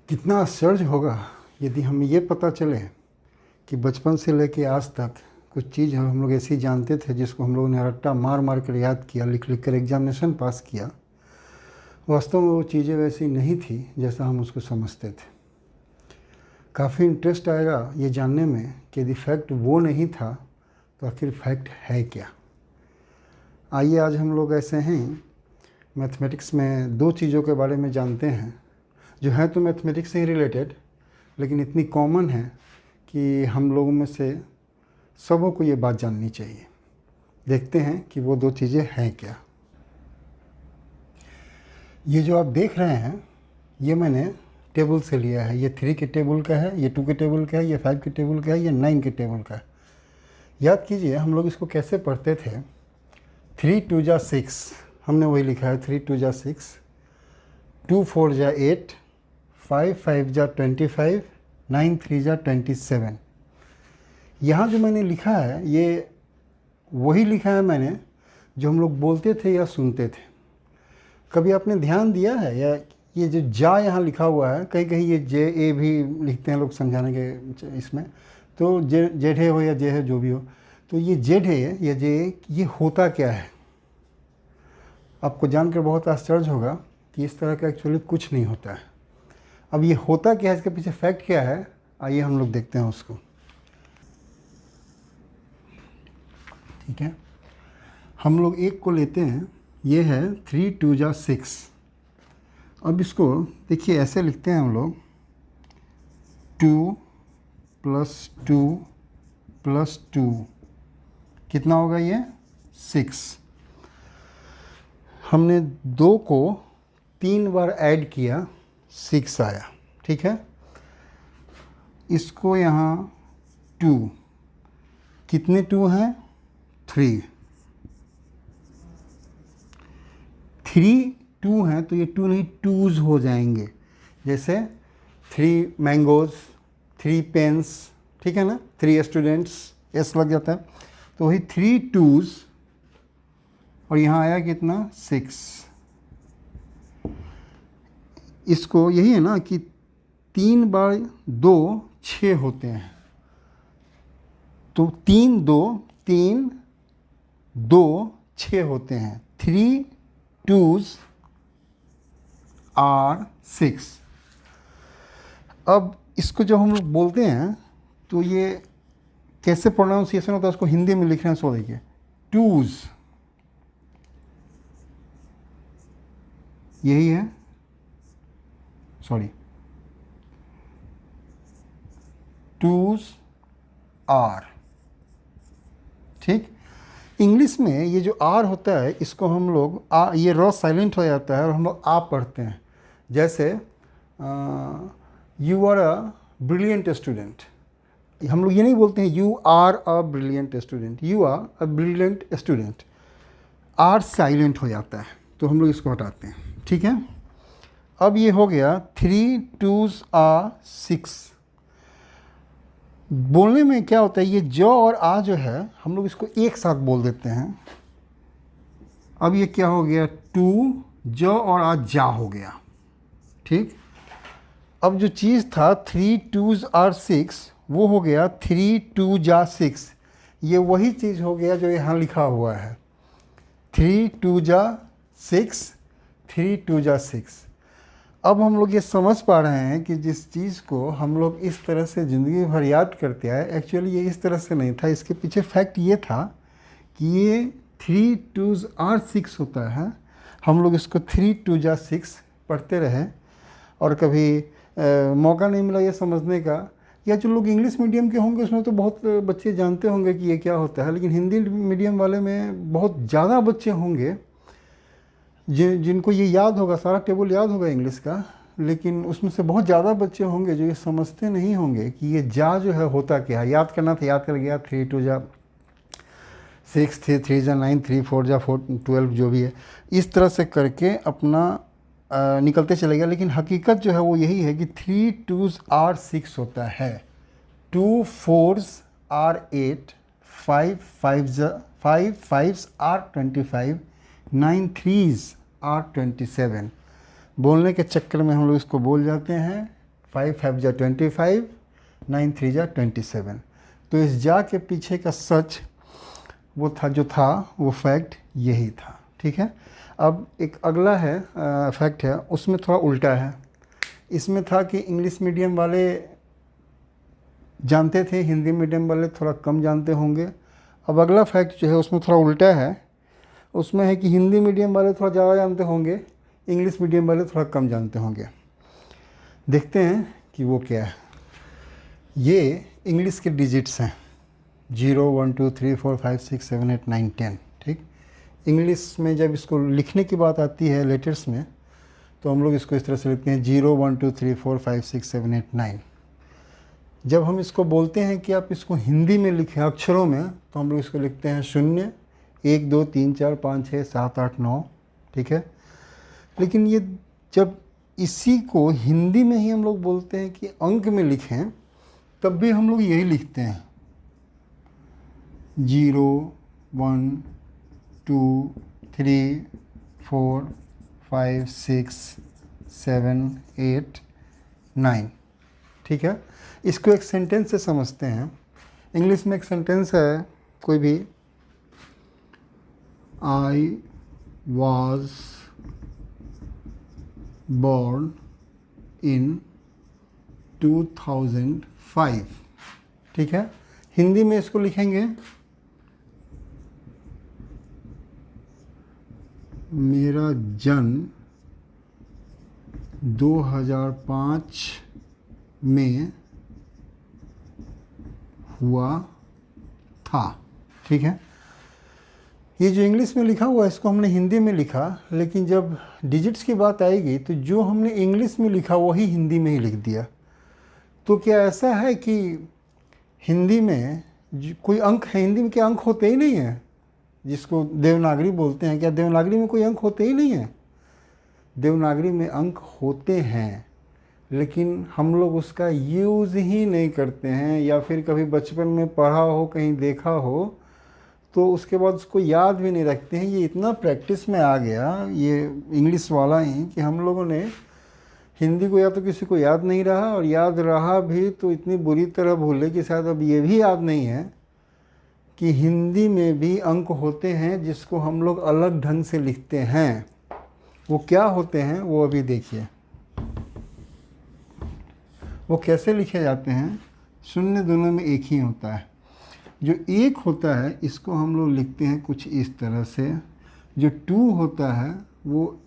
कितना आश्चर्य होगा यदि हमें ये पता चले कि बचपन से लेके आज तक कुछ चीज़ हम लोग ऐसी जानते थे जिसको हम लोगों ने रट्टा मार मार कर याद किया, लिख लिख कर एग्जामिनेशन पास किया। वास्तव में वो चीज़ें वैसी नहीं थी जैसा हम उसको समझते थे। काफ़ी इंटरेस्ट आएगा ये जानने में कि यदि फैक्ट वो नहीं था तो आखिर फैक्ट है क्या। आइए आज हम लोग ऐसे हैं मैथमेटिक्स में दो चीज़ों के बारे में जानते हैं जो हैं तो मैथमेटिक्स से ही रिलेटेड, लेकिन इतनी कॉमन है कि हम लोगों में से सबों को ये बात जाननी चाहिए। देखते हैं कि वो दो चीज़ें हैं क्या। ये जो आप देख रहे हैं ये मैंने टेबल से लिया है। ये 3 के टेबल का है, ये 2 के टेबल का है, ये 5 के टेबल का है, ये 9 के टेबल का है। याद कीजिए हम लोग इसको कैसे पढ़ते थे। 3 2 जा 6, हमने वही लिखा है 3 2 जा 6, 2 4 जा 8, 5 5 जा 25, 9 3 जा 27। यहाँ जो मैंने लिखा है ये वही लिखा है मैंने जो हम लोग बोलते थे या सुनते थे। कभी आपने ध्यान दिया है या ये जो जा यहाँ लिखा हुआ है, कहीं कहीं ये जे ए भी लिखते हैं लोग समझाने के इसमें, तो जेड हो या जे है जो भी हो, तो ये जेड है या जे ये होता क्या है। आपको जानकर बहुत आश्चर्य होगा कि इस तरह का एक्चुअली कुछ नहीं होता है। अब ये होता क्या है, इसके पीछे फैक्ट क्या है, आइए हम लोग देखते हैं उसको। ठीक है, हम लोग एक को लेते हैं, ये है 3 2 जा 6। अब इसको देखिए ऐसे लिखते हैं हम लोग 2 + 2 + 2 कितना होगा ये 6। हमने 2 को 3 बार ऐड किया 6 आया। ठीक है, इसको यहाँ 2, कितने 2 हैं 3 2 हैं तो ये 2 नहीं 2s हो जाएंगे। जैसे 3 मैंगोज, 3 पेन्स, ठीक है ना, 3 स्टूडेंट्स, एस लग जाता है, तो वही 3 2s और यहाँ आया कितना 6। इसको यही है ना कि 3 बार 2 6 होते हैं, तो 3 2 6 होते हैं। 3 2s are 6। अब इसको जब हम लोग बोलते हैं तो ये कैसे प्रोनाउंसिएशन होता है उसको हिंदी में लिख रहे हैं। सो देखिए 2s यही है, सॉरी 2s are। ठीक, इंग्लिश में ये जो आर होता है इसको हम लोग ये रॉ साइलेंट हो जाता है और हम लोग आप पढ़ते हैं। जैसे you are a brilliant student, हम लोग ये नहीं बोलते हैं you are a brilliant student, you are a brilliant student. R silent हो जाता है तो हम लोग इसको हटाते हैं। ठीक है, अब ये हो गया 3 2s are 6। बोलने में क्या होता है, ये जो और आ जो है हम लोग इसको एक साथ बोल देते हैं। अब ये क्या हो गया 2 जो और आ जा हो गया। ठीक, अब जो चीज़ था 3 2s are 6 वो हो गया 3 2 जा 6। ये वही चीज़ हो गया जो यहाँ लिखा हुआ है 3 2 जा 6, 3 2 जा 6। अब हम लोग ये समझ पा रहे हैं कि जिस चीज़ को हम लोग इस तरह से ज़िंदगी भर याद करते आए, एक्चुअली ये इस तरह से नहीं था। इसके पीछे फैक्ट ये था कि ये 3 2s are 6 होता है। हम लोग इसको 3 2 जा 6 पढ़ते रहे और कभी मौका नहीं मिला ये समझने का। या जो लोग इंग्लिश मीडियम के होंगे उसमें तो बहुत बच्चे जानते होंगे कि ये क्या होता है, लेकिन हिंदी मीडियम वाले में बहुत ज़्यादा बच्चे होंगे जिनको ये याद होगा, सारा टेबल याद होगा इंग्लिश का, लेकिन उसमें से बहुत ज़्यादा बच्चे होंगे जो ये समझते नहीं होंगे कि ये जा जो है होता क्या है। याद करना था, याद कर गया 3 2 जा 6, 3 जा 9, 3 4 जा 12 जो भी है, इस तरह से करके अपना निकलते चले गया। लेकिन हकीकत जो है वो यही है कि 3 2s are 6 होता है, 2 4s are 8, 5 5s are 25, 9 3s are 27। बोलने के चक्कर में हम लोग इसको बोल जाते हैं 5 5 जा 25, 9 3 जा 27। तो इस जा के पीछे का सच वो था, जो था वो फैक्ट यही था। ठीक है, अब एक अगला है फैक्ट है, उसमें थोड़ा उल्टा है। इसमें था कि इंग्लिश मीडियम वाले जानते थे, हिंदी मीडियम वाले थोड़ा कम जानते होंगे। अब अगला फैक्ट जो है उसमें थोड़ा उल्टा है, उसमें है कि हिंदी मीडियम वाले थोड़ा ज़्यादा जानते होंगे, इंग्लिश मीडियम वाले थोड़ा कम जानते होंगे। देखते हैं कि वो क्या है। ये इंग्लिश के डिजिट्स हैं, 0 1 2 3 4 5 6 7 8 9 10। ठीक, इंग्लिश में जब इसको लिखने की बात आती है लेटर्स में, तो हम लोग इसको इस तरह से लिखते हैं 0 1 2 3 4 5 6 7 8 9। जब हम इसको बोलते हैं कि आप इसको हिंदी में लिखें अक्षरों में, तो हम लोग इसको लिखते हैं 0 1 2 3 4 5 6 7 8 9। ठीक है, लेकिन ये जब इसी को हिंदी में ही हम लोग बोलते हैं कि अंक में लिखें, तब भी हम लोग यही लिखते हैं 0 1 2 3 4 5 6 7 8 9। ठीक है, इसको एक सेंटेंस से समझते हैं। इंग्लिश में एक सेंटेंस है कोई भी, आई वॉज born in 2005। ठीक है, हिंदी में इसको लिखेंगे मेरा जन्म 2005 में हुआ था। ठीक है, ये जो इंग्लिश में लिखा हुआ है इसको हमने हिंदी में लिखा, लेकिन जब डिजिट्स की बात आएगी तो जो हमने इंग्लिश में लिखा वही हिंदी में ही लिख दिया। तो क्या ऐसा है कि हिंदी में कोई अंक है? हिंदी में क्या अंक होते ही नहीं हैं, जिसको देवनागरी बोलते हैं? क्या देवनागरी में कोई अंक होते ही नहीं हैं? देवनागरी में अंक होते हैं, लेकिन हम लोग उसका यूज़ ही नहीं करते हैं, या फिर कभी बचपन में पढ़ा हो, कहीं देखा हो, तो उसके बाद उसको याद भी नहीं रखते हैं। ये इतना प्रैक्टिस में आ गया ये इंग्लिश वाला ही कि हम लोगों ने हिंदी को या तो किसी को याद नहीं रहा, और याद रहा भी तो इतनी बुरी तरह भूले कि शायद अब ये भी याद नहीं है कि हिंदी में भी अंक होते हैं जिसको हम लोग अलग ढंग से लिखते हैं। वो क्या होते हैं वो अभी देखिए। वो कैसे लिखे जाते हैं? शून्य दोनों में एक ही होता है। जो एक होता है इसको हम लोग लिखते हैं कुछ इस तरह से, जो 2 होता है वो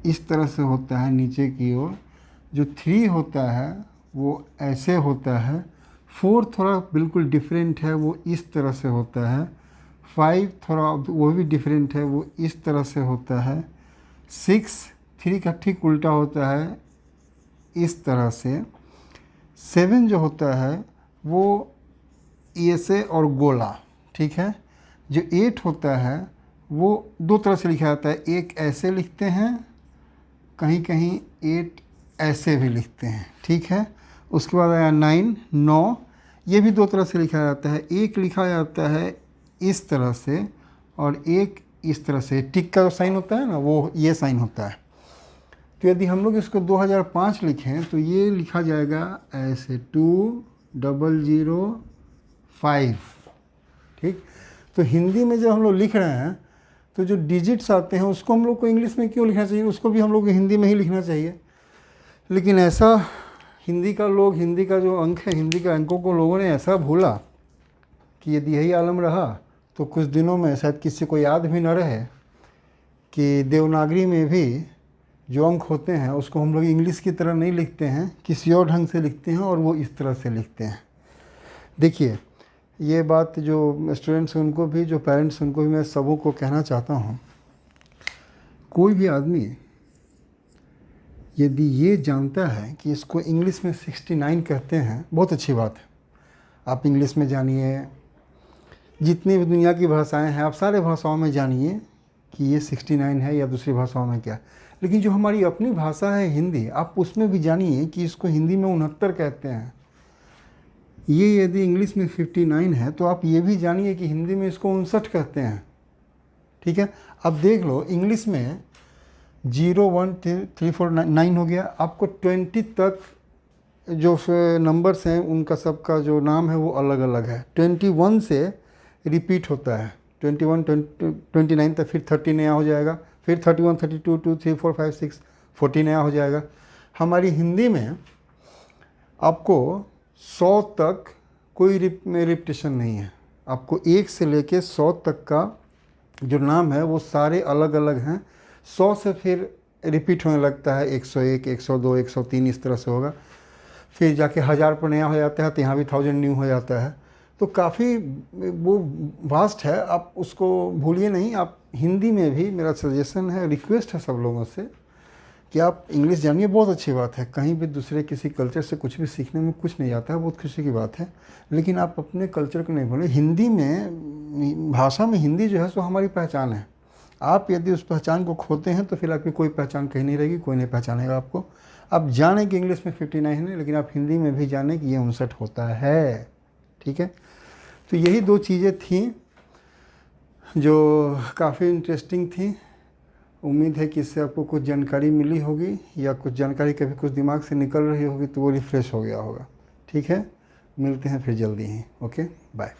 इस तरह से होता है नीचे की ओर, जो 3 होता है वो ऐसे होता है, 4 थोड़ा बिल्कुल डिफरेंट है, वो इस तरह से होता है, 5 थोड़ा वो भी डिफरेंट है, वो इस तरह से होता है, 6 3 का ठीक उल्टा होता है इस तरह से, 7 जो होता है वो ऐसे और गोला। ठीक है, जो 8 होता है वो 2 तरह से लिखा जाता है, एक ऐसे लिखते हैं, कहीं कहीं 8 ऐसे भी लिखते हैं। ठीक है, उसके बाद आया 9 9, ये भी 2 तरह से लिखा जाता है, एक लिखा जाता है इस तरह से और एक इस तरह से, टिक का जो साइन होता है ना वो ये साइन होता है। तो यदि हम लोग इसको 2005 लिखें तो ये लिखा जाएगा ऐसे 2005। ठीक, तो हिंदी में जब हम लोग लिख रहे हैं तो जो डिजिट्स आते हैं उसको हम लोग को इंग्लिश में क्यों लिखना चाहिए? उसको भी हम लोग को हिंदी में ही लिखना चाहिए। लेकिन ऐसा हिंदी का जो अंक है, हिंदी के अंकों को लोगों ने ऐसा भूला कि यदि यही आलम रहा तो कुछ दिनों में शायद किसी को याद भी न रहे कि देवनागरी में भी जो अंक होते हैं उसको हम लोग इंग्लिश की तरह नहीं लिखते हैं, किसी और ढंग से लिखते हैं और वो इस तरह से लिखते हैं। देखिए, ये बात जो स्टूडेंट्स हैं उनको भी, जो पेरेंट्स उनको भी मैं सबों को कहना चाहता हूँ, कोई भी आदमी यदि ये जानता है कि इसको इंग्लिश में 69 कहते हैं, बहुत अच्छी बात है। आप इंग्लिश में जानिए, जितनी भी दुनिया की भाषाएं हैं आप सारे भाषाओं में जानिए कि ये 69 है या दूसरी भाषाओं में क्या। लेकिन जो हमारी अपनी भाषा है हिंदी, आप उसमें भी जानिए कि इसको हिंदी में 69 कहते हैं। ये यदि इंग्लिश में 59 है तो आप ये भी जानिए कि हिंदी में इसको 59 कहते हैं। ठीक है, अब देख लो इंग्लिश में 0 1 3 4 9 हो गया, आपको 20 तक जो नंबर्स हैं उनका सबका जो नाम है वो अलग अलग है। 21 से रिपीट होता है, 21 29 तक, फिर 30 नया हो जाएगा, फिर 31 32 2 3 4 5 6 40 नया हो जाएगा। हमारी हिंदी में आपको 100 तक कोई रिपीटेशन नहीं है। आपको 1 से लेके 100 तक का जो नाम है वो सारे अलग अलग हैं। 100 से फिर रिपीट होने लगता है, 101 102 103 इस तरह से होगा, फिर जाके 1000 पर नया हो जाता है, तो यहाँ भी 1000 न्यू हो जाता है। तो काफ़ी वो वास्ट है, आप उसको भूलिए नहीं। आप हिंदी में भी, मेरा सजेशन है, रिक्वेस्ट है सब लोगों से कि आप इंग्लिश जानिए, बहुत अच्छी बात है। कहीं भी दूसरे किसी कल्चर से कुछ भी सीखने में कुछ नहीं आता है, बहुत खुशी की बात है। लेकिन आप अपने कल्चर को नहीं भूलें। हिंदी में, भाषा में हिंदी जो है सो हमारी पहचान है। आप यदि उस पहचान को खोते हैं तो फिर आपकी कोई पहचान कहीं नहीं रहेगी, कोई नहीं पहचानेगा आपको। आप जानें कि इंग्लिश में 59 है, लेकिन आप हिंदी में भी जानें कि ये 59 होता है। ठीक है, तो यही 2 चीज़ें थी जो काफ़ी इंटरेस्टिंग थी। उम्मीद है कि इससे आपको कुछ जानकारी मिली होगी, या कुछ जानकारी कभी कुछ दिमाग से निकल रही होगी तो वो रिफ़्रेश हो गया होगा। ठीक है, मिलते हैं फिर जल्दी ही। Okay, bye.